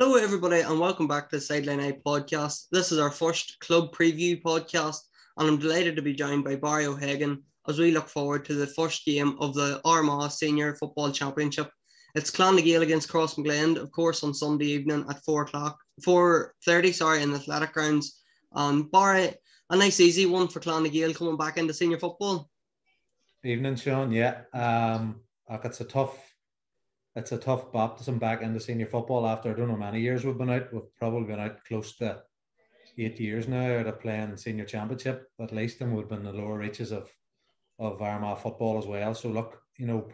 Hello, everybody, and welcome back to the Sideline Eye podcast. This is our first club preview podcast, and I'm delighted to be joined by Barry O'Hagan as we look forward to the first game of the Armagh Senior Football Championship. It's Gael against Crossmaglen, of course, on Sunday evening at 4:30, in the athletic grounds. Barry, a nice easy one for Gael coming back into senior football. Evening, Sean. Yeah, it's a tough baptism back into senior football after I don't know many years we've been out. We've probably been out close to 8 years now out of playing senior championship at least, and we've been in the lower reaches of Armagh football as well. So look,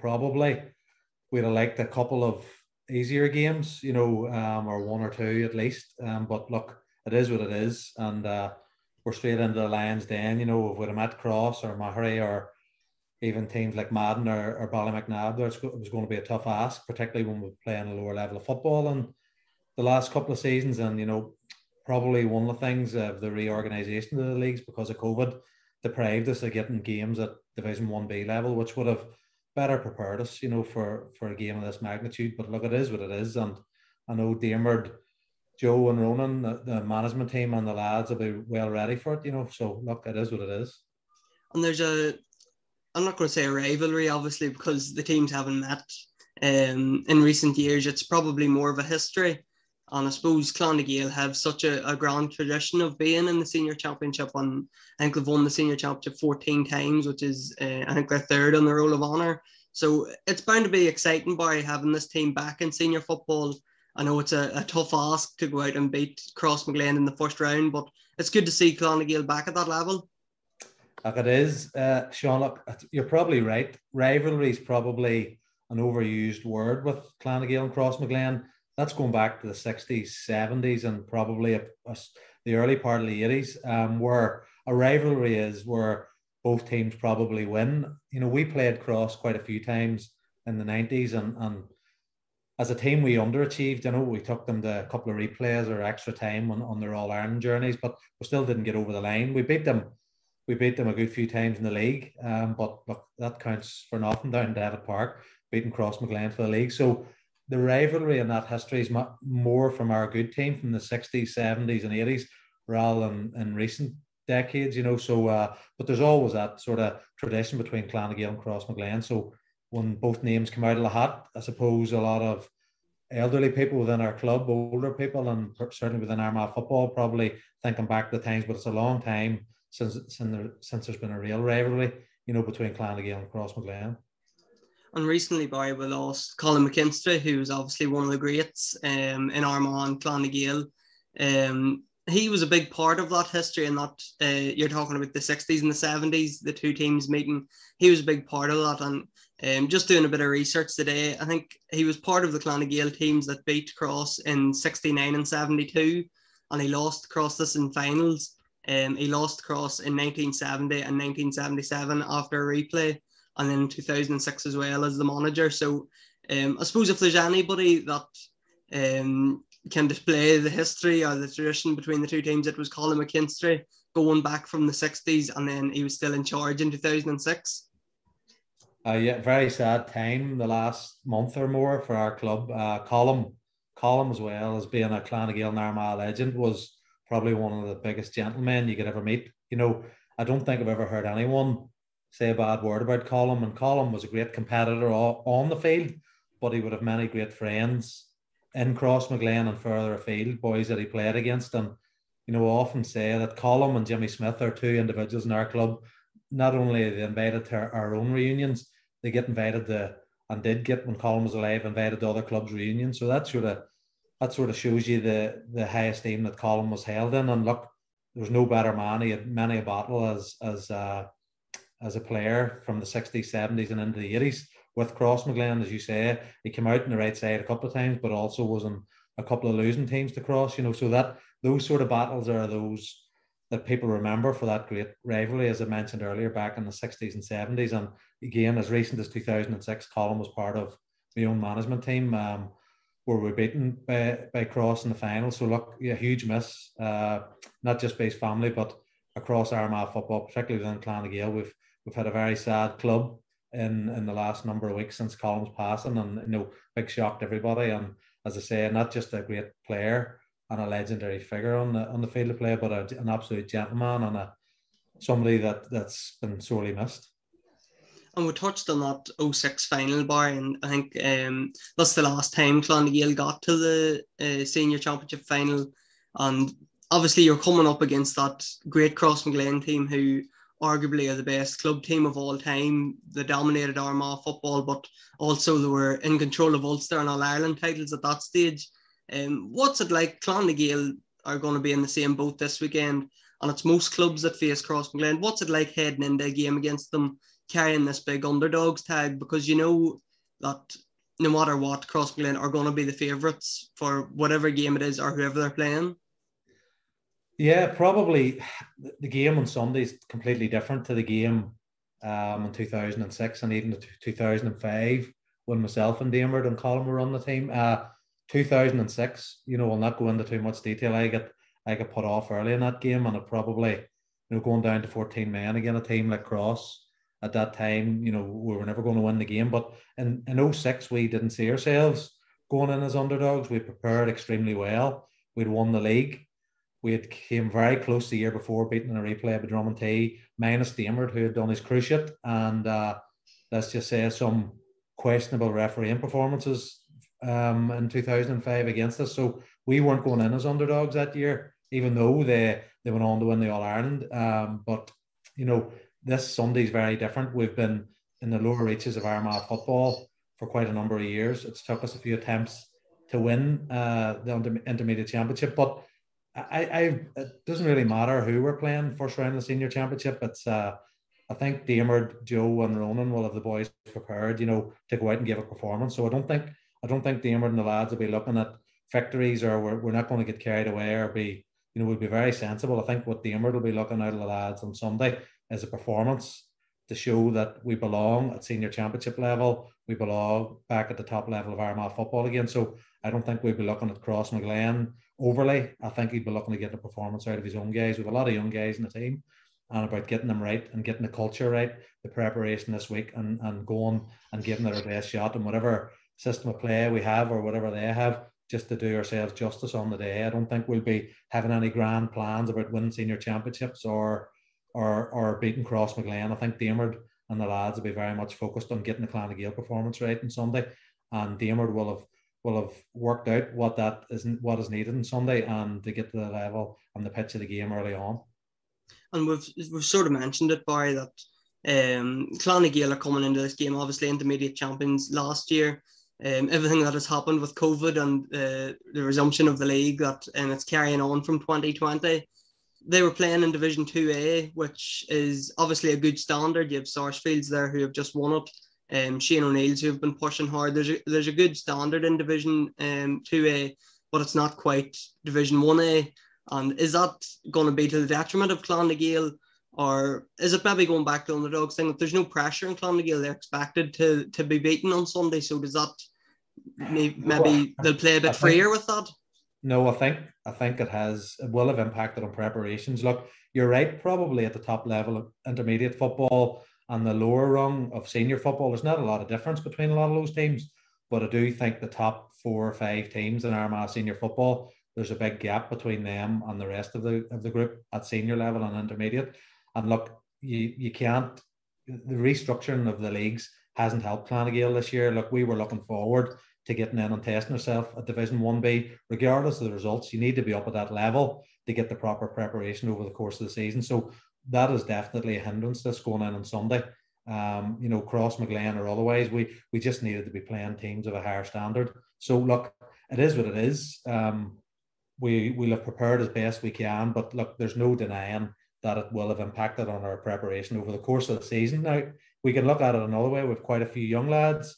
probably we'd have liked a couple of easier games, or one or two at least. But look, it is what it is, and we're straight into the Lions Den. If we'd have met Cross or Mahary or even teams like Madden or Ballymacnab, it was going to be a tough ask, particularly when we're playing a lower level of football in the last couple of seasons. And, probably one of the things of the reorganisation of the leagues because of COVID deprived us of getting games at Division 1B level, which would have better prepared us, for a game of this magnitude. But look, it is what it is. And I know Diarmuid, Joe and Ronan, the management team and the lads will be well ready for it, So look, it is what it is. And I'm not going to say a rivalry, obviously, because the teams haven't met in recent years. It's probably more of a history. And I suppose Gael have such a grand tradition of being in the senior championship. And I think they've won the senior championship 14 times, which is, I think, their third on the Roll of Honour. So it's bound to be exciting by having this team back in senior football. I know it's a tough ask to go out and beat Crossmaglen in the first round, but it's good to see Gael back at that level. Like it is, Sean, look, you're probably right. Rivalry is probably an overused word with Gael and Crossmaglen. That's going back to the 60s, 70s, and probably the early part of the 80s, where a rivalry is where both teams probably win. We played Cross quite a few times in the 90s, and as a team, we underachieved. We took them to a couple of replays or extra time on their All-Ireland journeys, but we still didn't get over the line. We beat them a good few times in the league, but look, that counts for nothing down in David Park, beating Crossmaglen for the league. So the rivalry in that history is more from our good team from the 60s, 70s and 80s rather than in recent decades, So, but there's always that sort of tradition between Gael and Crossmaglen. So when both names come out of the hat, I suppose a lot of elderly people within our club, older people, and certainly within Armagh football, probably thinking back to the times, but it's a long time since there's been a real rivalry, between Gael and Crossmaglen. And recently, Barry, we lost Colin McKinstry, who was obviously one of the greats in Armagh and Gael. He was a big part of that history, and that you're talking about the 60s and the 70s, the two teams meeting. He was a big part of that. And just doing a bit of research today, I think he was part of the Gael teams that beat Cross in 69 and 72, and he lost Cross this in finals. He lost Cross in 1970 and 1977 after a replay, and then in 2006 as well as the manager. So I suppose if there's anybody that can display the history or the tradition between the two teams, it was Colin McKinstry going back from the 60s, and then he was still in charge in 2006. Yeah, very sad time the last month or more for our club. Colin as well as being a Gael and Armagh legend was probably one of the biggest gentlemen you could ever meet. I don't think I've ever heard anyone say a bad word about Colin. And Colin was a great competitor on the field, but he would have many great friends in Crossmaglen and further afield, boys that he played against. And, I often say that Colin and Jimmy Smith are two individuals in our club. Not only are they invited to our own reunions, they get invited to, and did get when Colin was alive, invited to other clubs' reunions. So that sort of shows you the high esteem that Colin was held in. And look, there was no better man. He had many a battle as a player from the 60s, 70s and into the 80s with Crossmaglen, as you say. He came out on the right side a couple of times, but also was in a couple of losing teams to Cross, so that those sort of battles are those that people remember for that great rivalry, as I mentioned earlier, back in the 60s and 70s. And again, as recent as 2006, Colin was part of my own management team, where we were beaten by Cross in the final. So look, a huge miss, not just by his family, but across Armagh football, particularly within Gael. We've had a very sad club in the last number of weeks since Colin's passing, and big shock to everybody. And as I say, not just a great player and a legendary figure on the field of play, but an absolute gentleman and somebody that's been sorely missed. And we touched on that '06 final, Barry, and I think that's the last time Gael got to the senior championship final. And obviously you're coming up against that great Crossmaglen team who arguably are the best club team of all time. They dominated Armagh football, but also they were in control of Ulster and All-Ireland titles at that stage. What's it like? Gael are going to be in the same boat this weekend, and it's most clubs that face Crossmaglen. What's it like heading into a game against them, carrying this big Underdogs tag, because you know that no matter what, Crossmaglen are going to be the favourites for whatever game it is or whoever they're playing? Yeah, probably the game on Sunday is completely different to the game in 2006 and even 2005 when myself and Diarmuid and Colin were on the team. 2006, I'll not go into too much detail. I got put off early in that game, and it probably, going down to 14 men again, a team like Cross at that time, we were never going to win the game. But in '06, we didn't see ourselves going in as underdogs. We prepared extremely well. We'd won the league. We had came very close the year before, beating a replay by Drummond minus Diarmuid, who had done his cruciate, and let's just say some questionable refereeing performances in 2005 against us. So we weren't going in as underdogs that year, even though they went on to win the All-Ireland. But this Sunday is very different. We've been in the lower reaches of Armagh football for quite a number of years. It's took us a few attempts to win the intermediate championship, but it doesn't really matter who we're playing first round of the senior championship. It's I think Diarmuid, Joe, and Ronan will have the boys prepared, to go out and give a performance. So I don't think Diarmuid and the lads will be looking at victories, or we're not going to get carried away, or we'll be very sensible. I think what Diarmuid will be looking out of the lads on Sunday is a performance to show that we belong at senior championship level. We belong back at the top level of Armagh football again. So I don't think we'll be looking at Crossmaglen overly. I think he'd be looking to get a performance out of his own guys. We have a lot of young guys in the team, and about getting them right and getting the culture right, the preparation this week, and going and giving it our best shot in whatever system of play we have or whatever they have, just to do ourselves justice on the day. I don't think we'll be having any grand plans about winning senior championships or beating Crossmaglen. I think Diarmuid and the lads will be very much focused on getting the Clan Gael performance right on Sunday, and Diarmuid will have worked out what is needed on Sunday, and to get to the level and the pitch of the game early on. And we've sort of mentioned it, Barry, that Clan Gael are coming into this game, obviously intermediate champions last year. Everything that has happened with COVID and the resumption of the league, that it's carrying on from 2020. They were playing in Division 2A, which is obviously a good standard. You have Sarsfields there who have just won it. Shane O'Neill's who have been pushing hard. There's a good standard in Division 2A, but it's not quite Division 1A. And is that going to be to the detriment of Clan Gael, or is it maybe going back to the Underdogs thing that there's no pressure in Clan Gael? They're expected to be beaten on Sunday. So does that maybe they'll play a bit freer with that? No, I think it will have impacted on preparations. Look, you're right, probably at the top level of intermediate football and the lower rung of senior football, there's not a lot of difference between a lot of those teams. But I do think the top 4 or 5 teams in Armagh senior football, there's a big gap between them and the rest of the group at senior level and intermediate. And look, you can't, the restructuring of the leagues hasn't helped Clan Gael this year. Look, we were looking forward to getting in and testing ourselves at Division 1B. Regardless of the results, you need to be up at that level to get the proper preparation over the course of the season. So that is definitely a hindrance that's going in on Sunday. Crossmaglen or otherwise, we just needed to be playing teams of a higher standard. So look, it is what it is. We'll have prepared as best we can, but look, there's no denying that it will have impacted on our preparation over the course of the season. Now, we can look at it another way. We've quite a few young lads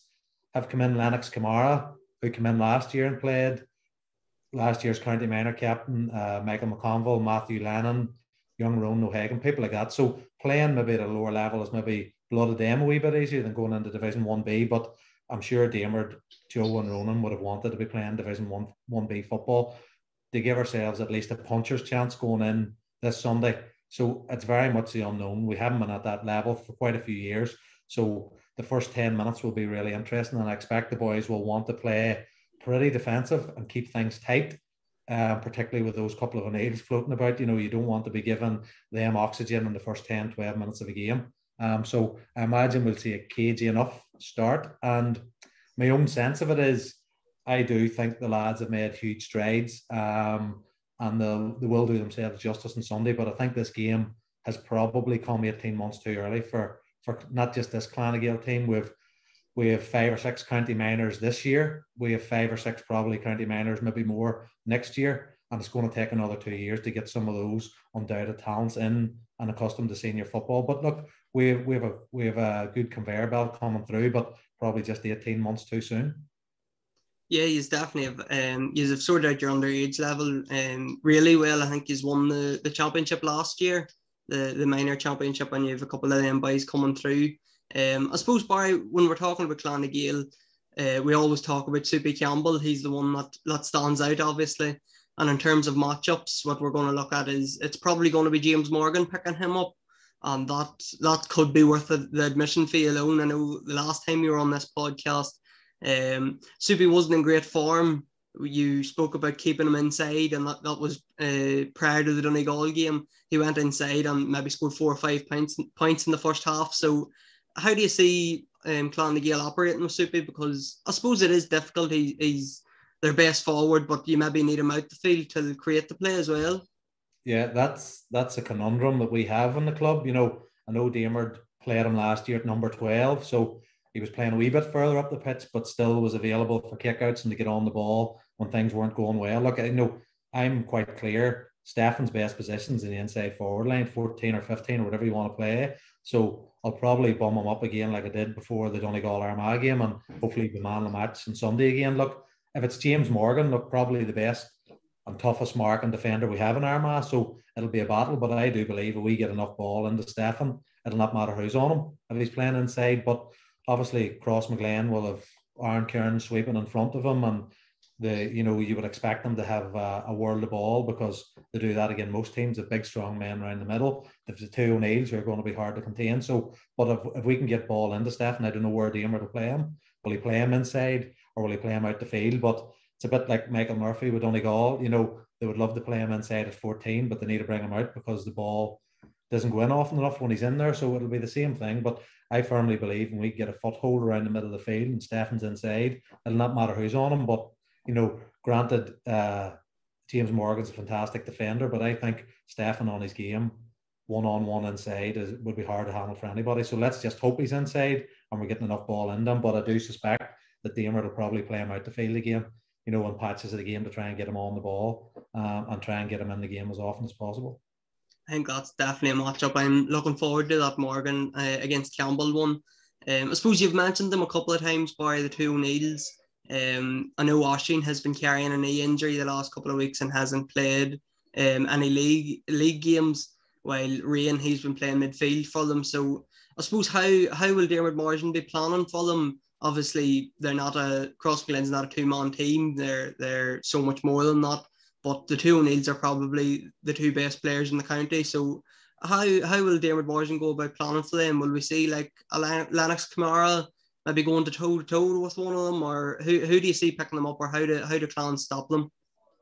have come in. Lennox Kamara, who came in last year and played, last year's county minor captain, Michael McConville, Matthew Lennon, young Ronan O'Hagan, people like that. So playing maybe at a lower level is maybe blooded them a wee bit easier than going into Division 1B, but I'm sure Diarmuid, Joe and Ronan would have wanted to be playing Division 1B football to give ourselves at least a puncher's chance going in this Sunday. So it's very much the unknown. We haven't been at that level for quite a few years. So the first 10 minutes will be really interesting, and I expect the boys will want to play pretty defensive and keep things tight, particularly with those couple of O'Neills floating about. You don't want to be giving them oxygen in the first 10, 12 minutes of a game. So I imagine we'll see a cagey enough start. And my own sense of it is, I do think the lads have made huge strides, and they will do themselves justice on Sunday. But I think this game has probably come 18 months too early for not just this Clan Gael team. We have 5 or 6 county minors this year. We have 5 or 6 probably county minors, maybe more next year. And it's going to take another 2 years to get some of those undoubted talents in and accustomed to senior football. But look, we have a good conveyor belt coming through, but probably just 18 months too soon. Yeah, he's definitely have sorted out your underage level really well. I think he's won the championship last year, the minor championship, and you have a couple of them boys coming through. I suppose, Barry, when we're talking about Clan Gael, we always talk about Soupy Campbell. He's the one that stands out, obviously. And in terms of matchups, what we're going to look at is it's probably going to be James Morgan picking him up. And that could be worth the admission fee alone. I know the last time you were on this podcast, Soupy wasn't in great form. You spoke about keeping him inside, and that was prior to the Donegal game. He went inside and maybe scored 4 or 5 points in the first half. So how do you see Clan Gael operating with Soupy? Because I suppose it is difficult. He's their best forward, but you maybe need him out the field to create the play as well. Yeah, that's a conundrum that we have in the club. I know Diarmid played him last year at number 12, so he was playing a wee bit further up the pitch, but still was available for kickouts and to get on the ball when things weren't going well. Look, I'm quite clear. Stefan's best position's in the inside forward line, 14 or 15 or whatever you want to play. So I'll probably bum him up again like I did before the Donegal Armagh game, and hopefully be man the match on Sunday again. Look, if it's James Morgan, look, probably the best and toughest marking defender we have in Armagh, so it'll be a battle. But I do believe if we get enough ball into Stefan, it'll not matter who's on him if he's playing inside. But obviously Crossmaglen will have Aaron Kieran sweeping in front of him, and you would expect them to have a world of ball, because they do that again. Most teams have big strong men around the middle. There's the 2 O'Neills who are going to be hard to contain. So, but if we can get ball into Stefan, I don't know where Diarmid will play him. Will he play him inside or will he play him out the field? But it's a bit like Michael Murphy with Donegal. They would love to play him inside at 14, but they need to bring him out because the ball doesn't go in often enough when he's in there. So it'll be the same thing. But I firmly believe when we get a foothold around the middle of the field and Stefan's inside, it'll not matter who's on him. But granted, James Morgan's a fantastic defender, but I think Stefan on his game, one-on-one inside, would be hard to handle for anybody. So let's just hope he's inside and we're getting enough ball in them. But I do suspect that Diarmid will probably play him out the field again, in patches of the game to try and get him on the ball and try and get him in the game as often as possible. I think that's definitely a matchup. I'm looking forward to that Morgan against Campbell one. I suppose you've mentioned them a couple of times by the 2 O'Neills. I know Oisín has been carrying a knee injury the last couple of weeks and hasn't played any league games, while Rian, he's been playing midfield for them. So I suppose how will Diarmid Morgan be planning for them? Obviously, Crossmaglen's not a 2-man team. They're so much more than that. But the 2 O'Neills are probably the 2 best players in the county. So how will Diarmid Morgan go about planning for them? Will we see like a Lennox Kamara maybe going toe-to-toe with one of them, or who do you see picking them up, or how do Clans stop them?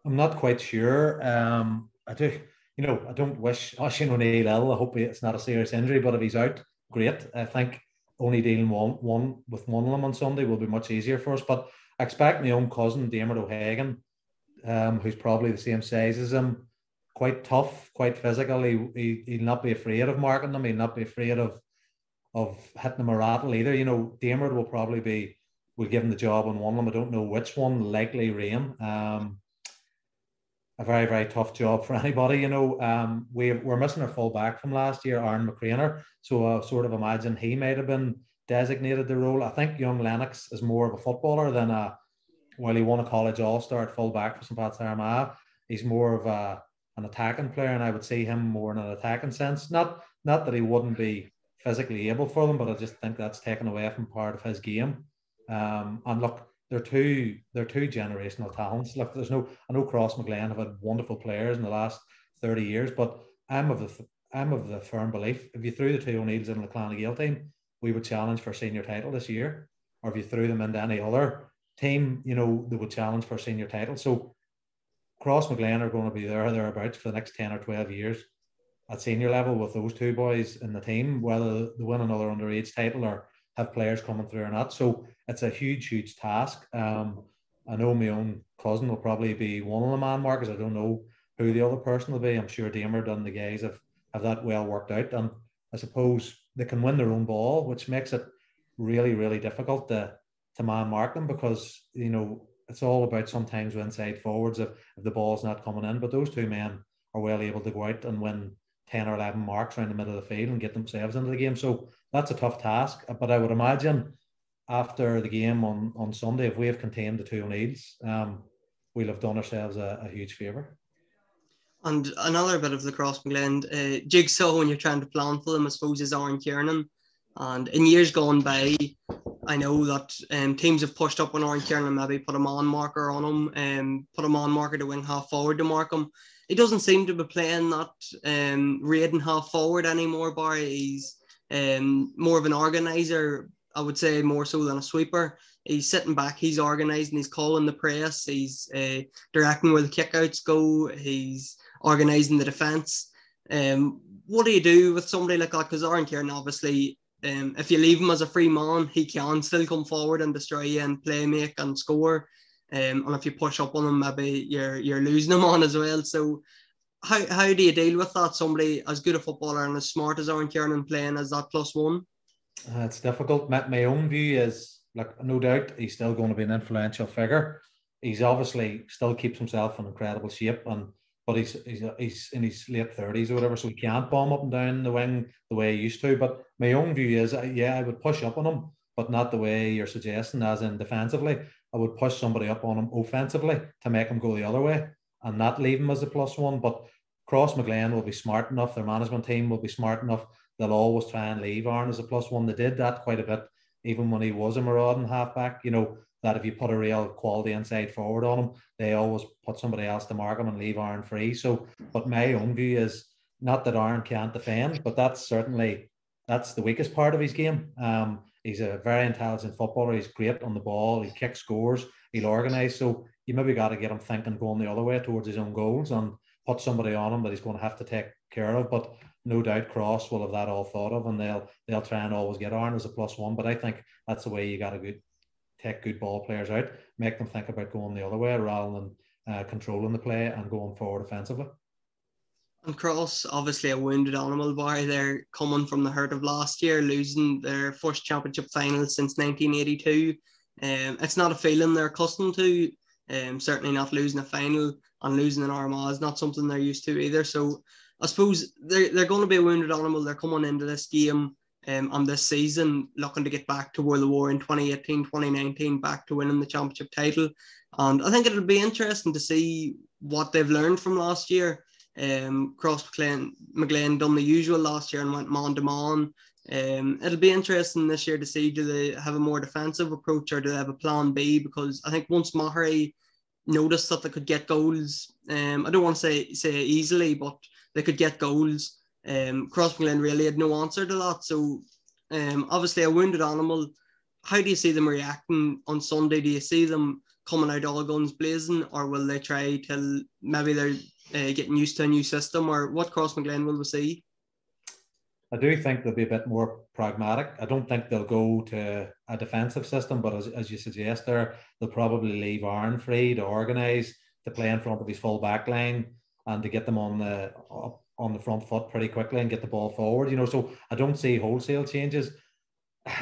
I'm not quite sure. I don't wish Oisín O'Neill ill. I hope it's not a serious injury, but if he's out, great. I think only dealing one with one of them on Sunday will be much easier for us. But I expect my own cousin, Diarmid O'Hagan, who's probably the same size as him, quite tough, quite physical. He'll not be afraid of marking them. He'll not be afraid of hitting them a rattle either. Diarmid will give him the job on one of them. I don't know which one, likely Rain. A very, very tough job for anybody. We're missing our full back from last year, Aaron McCrainer. So I sort of imagine he might have been designated the role. I think young Lennox is more of a footballer than he won a college all-star at full back for St. Pat's Armagh. He's more of an attacking player, and I would see him more in an attacking sense. Not that he wouldn't be physically able for them, but I just think that's taken away from part of his game. And look, they're two generational talents. Look, I know Crossmaglen have had wonderful players in the last 30 years, but I'm of the firm belief if you threw the 2 O'Neills in the Clan Gael team, we would challenge for a senior title this year. Or if you threw them into any other team, you know, that would challenge for a senior title. So Crossmaglen are going to be there thereabouts for the next 10 or 12 years at senior level with those two boys in the team, whether they win another underage title or have players coming through or not. So it's a huge, huge task. I know my own cousin will probably be one of the man markers. I don't know who the other person will be. I'm sure Damer and the guys have that well worked out. And I suppose they can win their own ball, which makes it really, really difficult to man mark them, because, you know, it's all about sometimes inside forwards if the ball's not coming in. But those two men are well able to go out and win 10 or 11 marks around the middle of the field and get themselves into the game. So that's a tough task. But I would imagine after the game on Sunday, if we have contained the two O'Neills, we'll have done ourselves a huge favour. And another bit of the Crossmaglen jigsaw when you're trying to plan for them, I suppose, is Aaron Kiernan. And in years gone by, I know that teams have pushed up on Aaron Kiernan and maybe put a man marker on him, put a man marker to wing half forward to mark him. He doesn't seem to be playing that raiding half forward anymore, Barry. He's more of an organiser, I would say, more so than a sweeper. He's sitting back, he's organising, he's calling the press, he's directing where the kickouts go, he's organising the defence. What do you do with somebody like that? Because Aaron Kieran, obviously, if you leave him as a free man, he can still come forward and destroy you and play make and score. And if you push up on him, maybe you're losing him on as well. So how do you deal with that? Somebody as good a footballer and as smart as Aaron Kieran playing as that +1? It's difficult. My own view is, like, no doubt he's still going to be an influential figure. He's obviously still keeps himself in incredible shape, but he's in his late 30s or whatever, so he can't bomb up and down the wing the way he used to. But my own view is, I would push up on him, but not the way you're suggesting, as in defensively. I would push somebody up on him offensively to make him go the other way and not leave him as a +1. But Crossmaglen will be smart enough, their management team will be smart enough, they'll always try and leave Aaron as a +1. They did that quite a bit, even when he was a marauding halfback, you know, that if you put a real quality inside forward on him, they always put somebody else to mark him and leave Aaron free. So, but my own view is, not that Aaron can't defend, but that's the weakest part of his game. He's a very intelligent footballer. He's great on the ball. He kicks scores. He'll organise. So you maybe got to get him thinking going the other way towards his own goals and put somebody on him that he's going to have to take care of. But no doubt Cross will have that all thought of, and they'll try and always get Aaron as a +1. But I think that's the way you got to take good ball players out, make them think about going the other way rather than controlling the play and going forward offensively. And Cross, obviously a wounded animal, Barry. They're coming from the hurt of last year, losing their first championship final since 1982. It's not a feeling they're accustomed to. Certainly not losing a final and losing in Armagh is not something they're used to either. So I suppose they're going to be a wounded animal. They're coming into this game and this season looking to get back to where they were in 2018, 2019, back to winning the championship title. And I think it'll be interesting to see what they've learned from last year. Crossmaglen done the usual last year and went man to man. It'll be interesting this year to see, do they have a more defensive approach or do they have a plan B? Because I think once Maherry noticed that they could get goals, I don't want to say easily, but they could get goals. Crossmaglen really had no answer to that. So obviously a wounded animal. How do you see them reacting on Sunday? Do you see them coming out all guns blazing, or will they try till maybe they're getting used to a new system, or what Crossmaglen will we see? I do think they'll be a bit more pragmatic. I don't think they'll go to a defensive system, but as you suggest there, they'll probably leave Aaron free to organise, to play in front of his full back line and to get them on the front foot pretty quickly and get the ball forward. You know, so I don't see wholesale changes.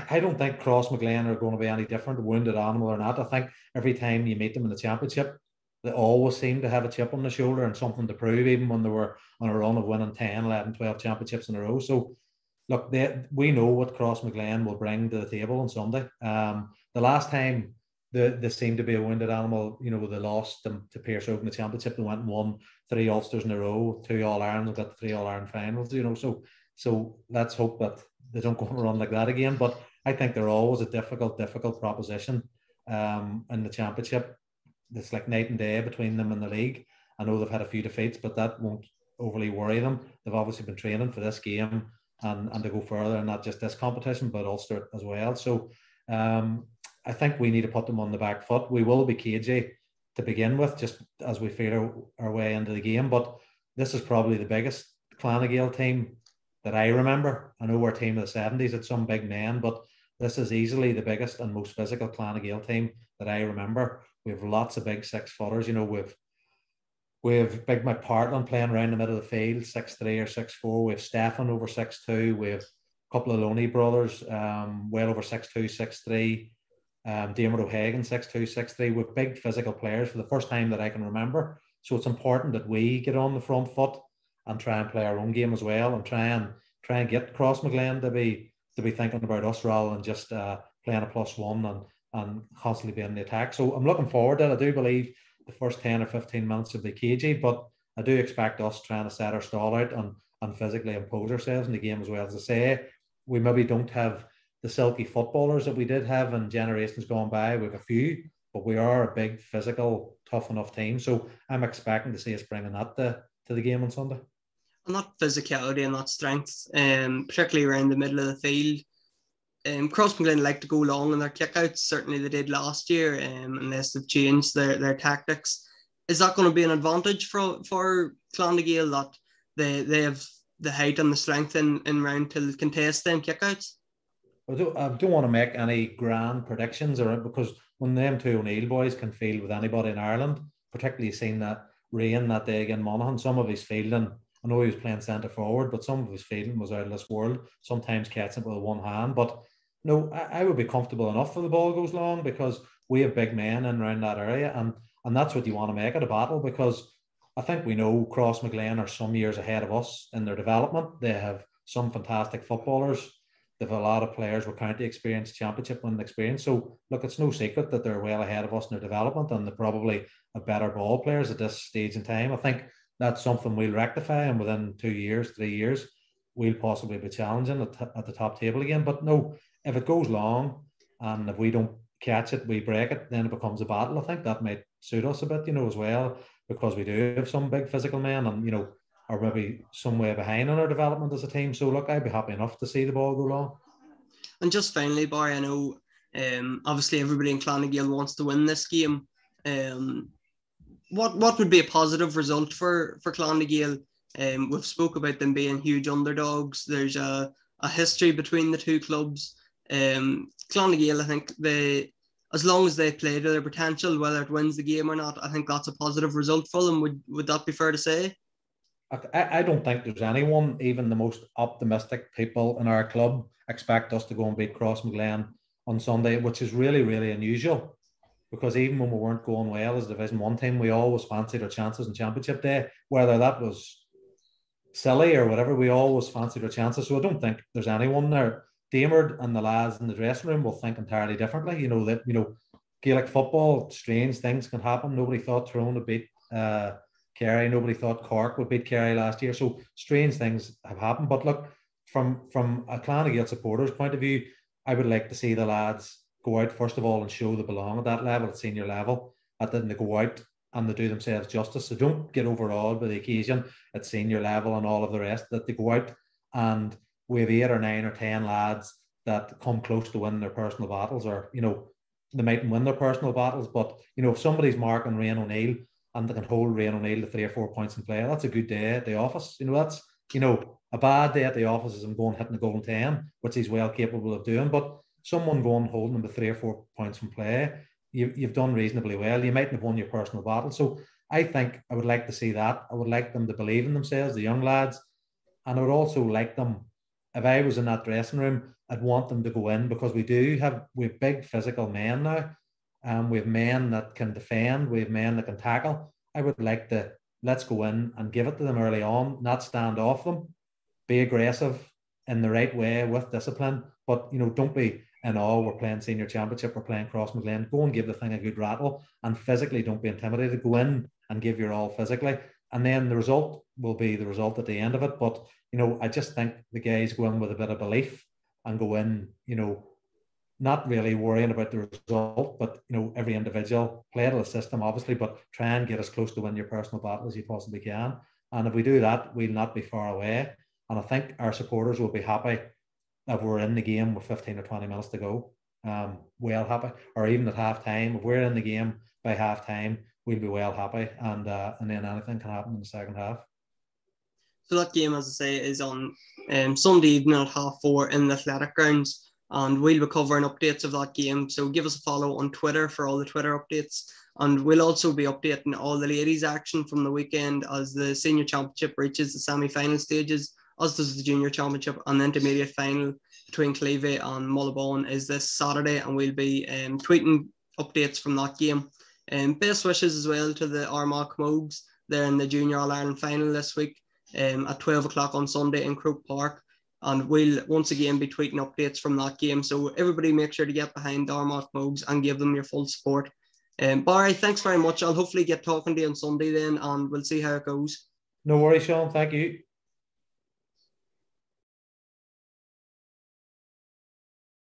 I don't think Crossmaglen are going to be any different, wounded animal or not. I think every time you meet them in the championship, they always seem to have a chip on the shoulder and something to prove, even when they were on a run of winning 10, 11, 12 championships in a row. So, look, we know what Crossmaglen will bring to the table on Sunday. The last time they seemed to be a wounded animal, you know, they lost to Pearse Oak in the championship. They went and won 3 Ulsters in a row, 2 All-Irelands, got the 3 All-Ireland finals, you know. So let's hope that they don't go and run like that again. But I think they're always a difficult proposition in the championship. It's like night and day between them and the league. I know they've had a few defeats, but that won't overly worry them. They've obviously been training for this game and to go further, and not just this competition, but Ulster as well. So I think we need to put them on the back foot. We will be cagey to begin with, just as we feel our way into the game. But this is probably the biggest Clan Gael team that I remember. I know we're a team of the 70s, it's some big men, but this is easily the biggest and most physical Clan Gael team that I remember. We have lots of big 6-footers. You know, we've Big McPartland playing around the middle of the field, 6'3" or 6'4". We have Stefan over 6'2". We have a couple of Loney brothers, well over 6'2", 6'3". Diarmuid O'Hagan, 6'2", 6'3". With big physical players for the first time that I can remember. So it's important that we get on the front foot and try and play our own game as well, and try and get Crossmaglen to be thinking about us rather than just playing a +1 and constantly being in the attack. So I'm looking forward to it. I do believe the first 10 or 15 minutes will be cagey, but I do expect us trying to set our stall out and physically impose ourselves in the game as well. As I say, we maybe don't have the silky footballers that we did have in generations gone by. We have a few, but we are a big, physical, tough enough team. So I'm expecting to see us bringing that to the game on Sunday. And that physicality and that strength, particularly around the middle of the field. Crossmaglen like to go long in their kickouts. Certainly they did last year, unless they've changed their tactics. Is that going to be an advantage for Clan Gael that they have the height and the strength in round to contest them kickouts? I don't want to make any grand predictions, because when them two O'Neill boys can field with anybody in Ireland, particularly seeing that rain that day against Monaghan, some of his fielding, I know he was playing centre forward, but some of his fielding was out of this world, sometimes catching it with one hand. But no, I would be comfortable enough if the ball goes long, because we have big men in around that area, and that's what you want to make it a battle, because I think we know Crossmaglen are some years ahead of us in their development. They have some fantastic footballers. They've a lot of players with county experience, championship winning experience. So look, it's no secret that they're well ahead of us in their development, and they're probably a better ball players at this stage in time. I think that's something we'll rectify, and within 2 years, 3 years, we'll possibly be challenging at the top table again. But no, if it goes long and if we don't catch it, we break it, then it becomes a battle. I think that might suit us a bit, as well, because we do have some big physical men, and are maybe some way behind on our development as a team. So look, I'd be happy enough to see the ball go long. And just finally, Barry, I know obviously everybody in Clan Gael wants to win this game. What would be a positive result for Clan Gael? We've spoke about them being huge underdogs. There's a history between the two clubs. Clan Gael, I think as long as they play to their potential, whether it wins the game or not, I think that's a positive result for them. Would that be fair to say? I don't think there's anyone, even the most optimistic people in our club, expect us to go and beat Crossmaglen on Sunday, which is really, really unusual, because even when we weren't going well as Division 1 team, we always fancied our chances in Championship Day, whether that was silly or whatever, we always fancied our chances. So I don't think there's anyone there. Diarmuid and the lads in the dressing room will think entirely differently. Gaelic football, strange things can happen. Nobody thought Tyrone would beat Kerry. Nobody thought Cork would beat Kerry last year. So strange things have happened. But look, from a Clan Gael supporters' point of view, I would like to see the lads go out, first of all, and show they belong at that level, at senior level, and then they go out and they do themselves justice. So don't get overawed by the occasion at senior level and all of the rest, that they go out and we have 8 or 9 or 10 lads that come close to winning their personal battles, or, they mightn't win their personal battles, but, if somebody's marking Rian O'Neill and they can hold Rian O'Neill to 3 or 4 points in play, that's a good day at the office. That's, a bad day at the office is him going hitting the golden 10, which he's well capable of doing, but someone going holding him to 3 or 4 points from play, you've done reasonably well. You mightn't have won your personal battle. So I think I would like to see that. I would like them to believe in themselves, the young lads, and I would also like them, if I was in that dressing room, I'd want them to go in, because we have big physical men now. We have men that can defend. We have men that can tackle. I would like to, let's go in and give it to them early on, not stand off them, be aggressive in the right way with discipline. But, don't be in awe, we're playing senior championship, we're playing Crossmaglen. Go and give the thing a good rattle, and physically don't be intimidated. Go in and give your all physically. And then the result will be the result at the end of it. But, I just think the guys go in with a bit of belief and go in, not really worrying about the result, but, every individual, play to the system, obviously, but try and get as close to win your personal battle as you possibly can. And if we do that, we'll not be far away. And I think our supporters will be happy if we're in the game with 15 or 20 minutes to go. well happy. Or even at half time, if we're in the game by half time, we'll be well happy, and then anything can happen in the second half. So that game, as I say, is on Sunday evening at 4:30 in the Athletic Grounds, and we'll be covering updates of that game. So give us a follow on Twitter for all the Twitter updates, and we'll also be updating all the ladies' action from the weekend as the Senior Championship reaches the semi-final stages, as does the Junior Championship, and the intermediate final between Clevey and Mullabone is this Saturday, and we'll be tweeting updates from that game. Best wishes as well to the Armagh Clan. They're in the Junior All-Ireland final this week at 12 o'clock on Sunday in Croke Park. And we'll once again be tweeting updates from that game. So everybody make sure to get behind the Armagh Clan and give them your full support. Barry, thanks very much. I'll hopefully get talking to you on Sunday then, and we'll see how it goes. No worries, Sean. Thank you.